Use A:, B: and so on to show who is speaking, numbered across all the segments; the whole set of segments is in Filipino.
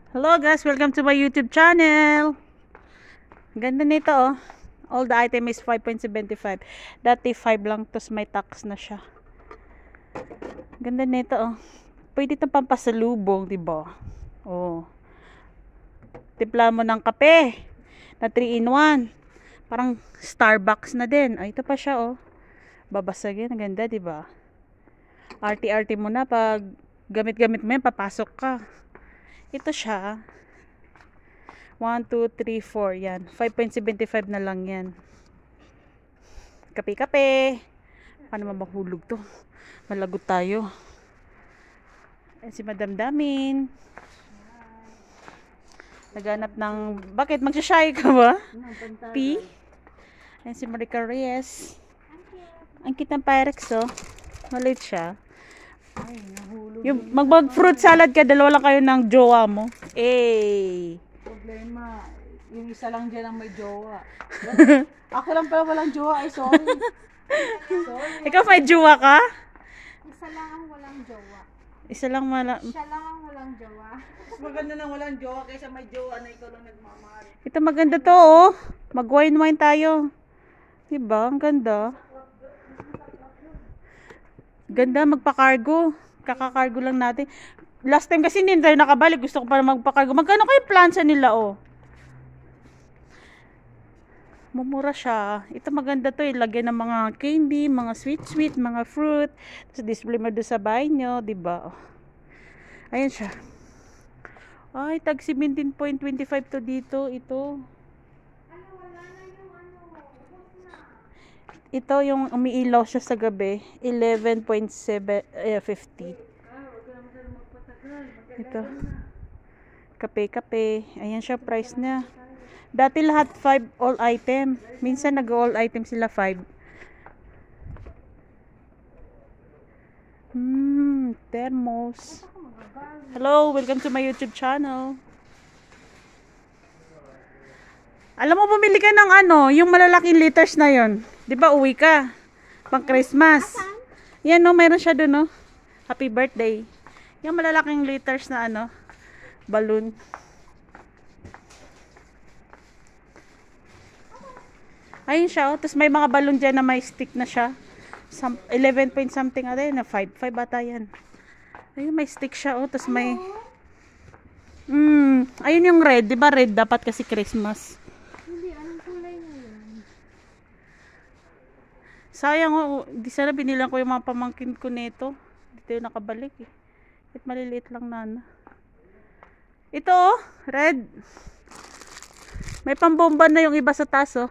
A: Hello guys, welcome to my YouTube channel. Ganda nito oh. All the item is 5.75. Dati 5 lang, tos may tax na siya. Ganda nito oh. Pwede itong pampasalubong, diba? Oh. Timpla mo ng kape na 3-in-1. Parang Starbucks na din. Ay, ito pa siya oh. Babasagin, ang ganda, diba? Arty-arty mo na pag gamit-gamit mo yan, papasok ka. Ito siya. 1, 2, 3, 4. Yan. 5.75 na lang yan. Kape-kape. Paano mahulog to? Malagot tayo. Ayan si Madam Damin. Naghanap ng... Bakit? Magsashy ka ba? P? Ayan si Marica Reyes. Ang cute ng Pyrex oh. Maliit siya.
B: Ay, nahulog.
A: Yung mag-fruit salad ka, dalawa lang kayo ng jowa mo. Eh.
B: Problema, yung isa lang dyan ang may jowa. Ako lang pala walang jowa. Ay, sorry. Sorry.
A: Ikaw may jowa ka?
C: Isa lang ang walang jowa.
A: Isa lang
C: Siya lang ang walang jowa.
B: Mas maganda nang walang jowa kaysa may jowa na ikaw lang nagmamahal.
A: Ito maganda to oh. Mag-wine tayo. Diba? Ang ganda. Ganda magpa-cargo. Kaka-cargo lang natin. Last time kasi hindi tayo nakabalik. Gusto ko pa magpa-cargo. Magkano kayo plansa nila oh? Mumura siya. Ito maganda to. Ilagay ng mga candy, mga sweet, mga fruit. Tapos display mo doon sa bahay nyo. Diba? Oh. Ayan siya. Ay, tag 17.25 to dito. Ito. Ito yung umiilaw siya sa gabi. 11.50. Ito. Kape-kape. Ayan siya price niya. Dati lahat 5 all item. Minsan nag-all item sila 5. Thermos. Hello, welcome to my YouTube channel. Alam mo, bumili ka ng ano, yung malalaking liters na yon. 'Di ba uwi ka? Pang Christmas. Yan no, mayroon siya doon no. Happy birthday. Yung malalaking liters na ano, balloon. Ayun siya, oh. Tapos may mga balloon dyan na may stick na siya. 11 point something ata na 5 bata yan. Ayun, may stick siya, oh. Tapos may... ayun yung red. Diba red dapat kasi Christmas?
C: Hindi, anong kulay na yun?
A: Sayang, oh. Di sana binilang ko yung mga pamangkin ko nito. Dito yung nakabalik, eh. At maliliit lang na. Ito, oh. Red. May pambomba na yung iba sa taas, oh.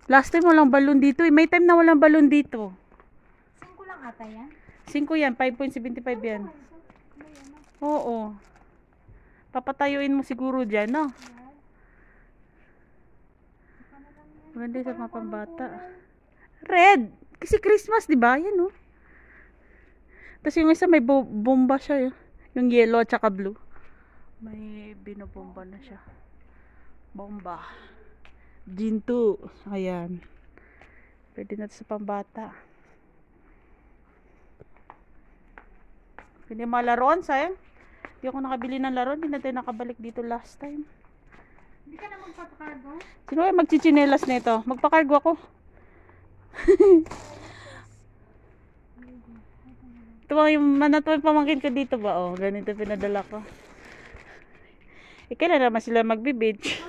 A: Last time walang balon dito, eh. May time na walang balon dito.
C: 5 lang ata yan?
A: 5 yan, 5.75 yan. Oo. Papatayuin mo siguro dyan, no? Maganda sa mga pambata. Red! Kasi Christmas, di ba? Yan, no? Tapos yung isa may bomba siya, yung yellow at saka blue. May binobomba na siya. Bomba. Ginto. Ayan. Pwede na sa pambata. Pwede mga laruan, sayang. Hindi ako nakabili ng laruan. Hindi na tayo nakabalik dito last time.
C: Hindi ka na magpapakargo?
A: Sino ay magchichinelas nito? Magpakargo ako. Ito ba yung manatuwing pamangkin ko dito ba? Oh, ganito pinadala ko. Kailan naman sila magbe-beach?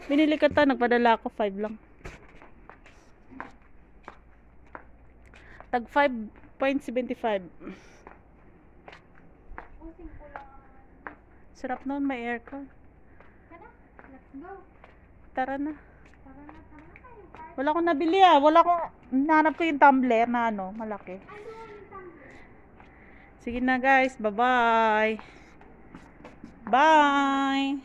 A: Binili ko to, nagpadala ako 5 lang. Tag 5.75. Sarap noon, may aircon.
C: Let's go.
A: Tara na.
C: Tara na tayo.
A: Wala akong nabili ah. Wala akong, nahanap ko yung tumbler na ano, malaki. Sige na guys, bye-bye. Bye!